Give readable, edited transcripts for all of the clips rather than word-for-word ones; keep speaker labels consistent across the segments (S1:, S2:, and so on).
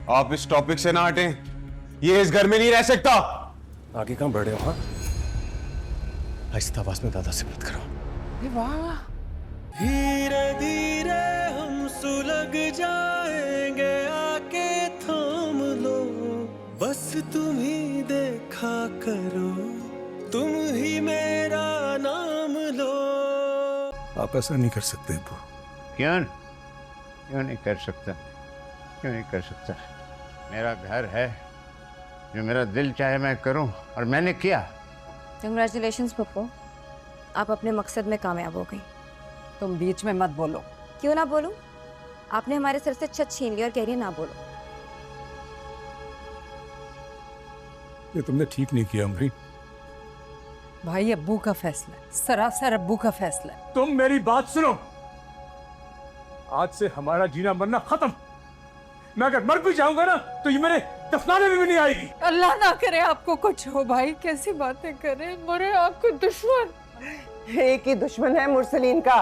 S1: आप इस टॉपिक से ना हटें। ये इस घर में नहीं रह सकता।
S2: आगे कहां बढ़ रहे हो? हाँ, आहिस्ता आवाज में दादा से बात करो।
S3: वाह,
S4: धीरे धीरे हम सुलग जाएंगे, आके थाम लो, बस तुम ही देखा करो, तुम ही मेरा नाम लो।
S2: आप ऐसा नहीं कर सकते अब्बू।
S5: क्यों नहीं कर सकता? क्यों नहीं कर सकता? मेरा घर है, जो मेरा दिल चाहे मैं करूं, और मैंने किया।
S6: कंग्रेचुलेशंस पप्पू, आप अपने मकसद में कामयाब हो गई।
S3: तुम बीच में मत बोलो।
S6: क्यों ना बोलूं? आपने हमारे सर से छत छीन लिया और कह रही है ना बोलो।
S2: ये तुमने ठीक नहीं किया अमरीन।
S3: भाई अब्बू का फैसला है, सरासर अब्बू का फैसला है।
S2: तुम मेरी बात सुनो। आज से हमारा जीना मरना खत्म। मैं अगर मर भी जाऊंगा ना तो ये मेरे दफनाने में भी नहीं आएगी।
S3: अल्लाह ना करे आपको कुछ हो। भाई कैसी बातें करें, मरे आपको दुश्मन।
S7: एक ही दुश्मन है मुरसलीन का,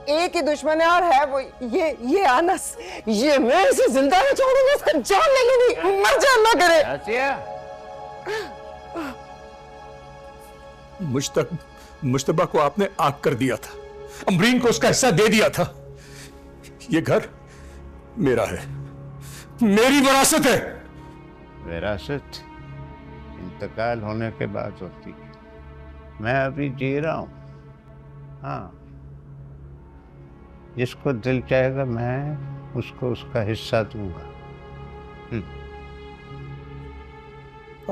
S7: एक ही दुश्मन है, और है वो ये अनस। ये मैं इसे जिंदा नहीं छोड़ूंगा, इसका जान ले लूंगी, मर जा अल्लाह करे।
S5: आसिया,
S2: मुश्तबा को आपने आग कर दिया था, अमरीन को उसका हिस्सा दे दिया था। ये घर मेरा है, मेरी विरासत है।
S5: विरासत इंतकाल होने के बाद होती है। मैं अभी जी रहा हूं। हाँ, जिसको दिल चाहेगा मैं उसको उसका हिस्सा दूंगा।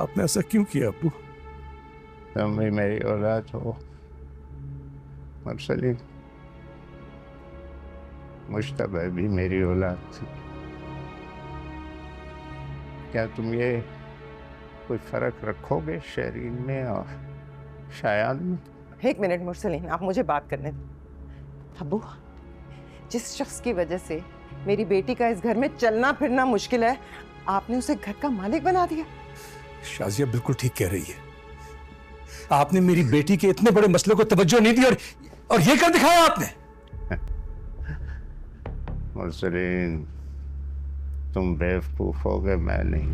S2: आपने ऐसा क्यों किया अब्बू?
S5: तुम भी मेरी औलाद हो मुरसलीन, मुश्तबा भी मेरी औलाद थी। क्या तुम ये कोई फर्क रखोगे शहरीन में और शायान में?
S7: एक मिनट मुरसलीन, आप मुझे बात करने दें। अब्बू, जिस शख्स की वजह से मेरी बेटी का इस घर में चलना फिरना मुश्किल है, आपने उसे घर का मालिक बना दिया।
S2: शाजिया बिल्कुल ठीक कह रही है। आपने मेरी बेटी के इतने बड़े मसले को तवज्जो नहीं दी और ये कर दिखाया आपने।
S5: मुरसलीन, तुम बेवकूफ हो गए, मैं नहीं।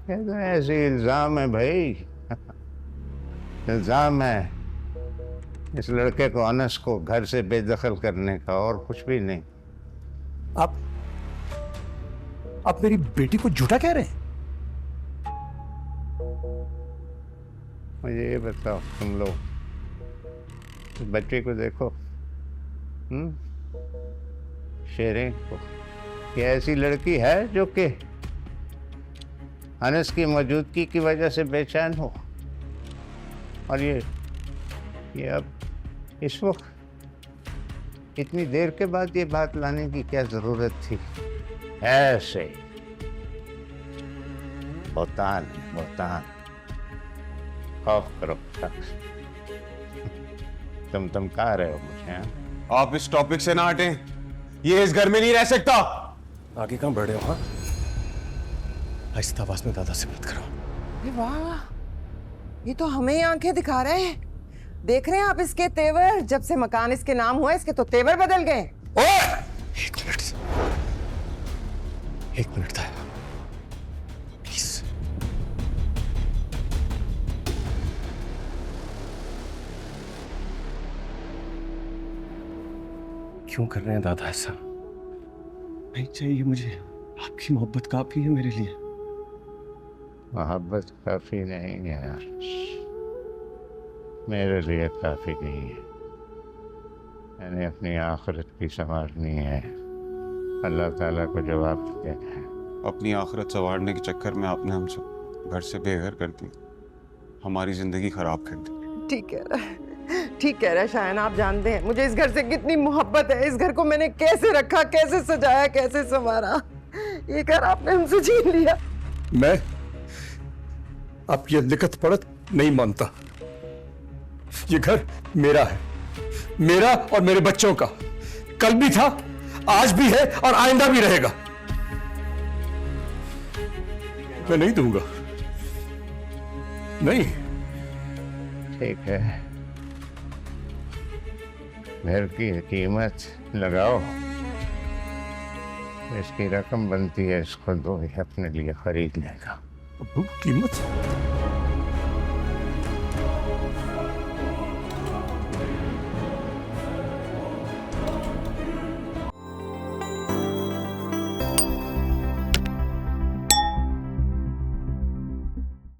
S5: ये तो ऐसे इल्जाम है भाई, इल्जाम है इस लड़के को, अनस को घर से बेदखल करने का, और कुछ भी नहीं।
S2: आप मेरी बेटी को झूठा कह रहे हैं?
S5: मुझे ये बताओ, तुम लोग बच्चे को देखो, शेरें को, ये ऐसी लड़की है जो कि अनस की मौजूदगी की वजह से बेचैन हो, और ये अब इस वक्त इतनी देर के बाद ये बात लाने की क्या जरूरत थी? ऐसे बहुतान बहुतान, खौफ करो। तुम कह रहे हो मुझे? हाँ?
S1: आप इस टॉपिक से ना हटें। ये इस घर में नहीं रह सकता।
S2: आगे कहां बढ़ रहे हो? हाँ, आहिस्ता आवाज में दादा से बात करो।
S7: वाह, ये तो हमें ही आंखें दिखा रहे हैं। देख रहे हैं आप इसके तेवर? जब से मकान इसके नाम हुआ, इसके तो तेवर बदल गए।
S2: एक मिनट था, प्लीज। क्यों कर रहे हैं दादा ऐसा? नहीं चाहिए मुझे, आपकी मोहब्बत काफी है मेरे लिए।
S5: मोहब्बत काफी नहीं है यार, मेरे लिए काफी नहीं है। मैंने अपनी आखिरत भी संवारनी है, अल्लाह ताला को जवाब देना है।
S1: अपनी आखिरत संवारने के चक्कर में आपने हम सब घर से बेघर कर दी, हमारी जिंदगी खराब कर दी।
S7: ठीक कह रहा है, ठीक कह रहा है शायन। आप जानते हैं मुझे इस घर से कितनी मोहब्बत है। इस घर को मैंने कैसे रखा, कैसे सजाया, कैसे संवारा। ये घर आपने हमसे छीन लिया।
S2: मैं अब ये लिखत पढ़त नहीं मानता। ये घर मेरा है, मेरा और मेरे बच्चों का। कल भी था, आज भी है और आइंदा भी रहेगा। मैं नहीं दूंगा, नहीं।
S5: ठीक है, घर की कीमत लगाओ, इसकी रकम बनती है, इसको दो, ये अपने लिए खरीद लेगा।
S2: अब्बू कीमत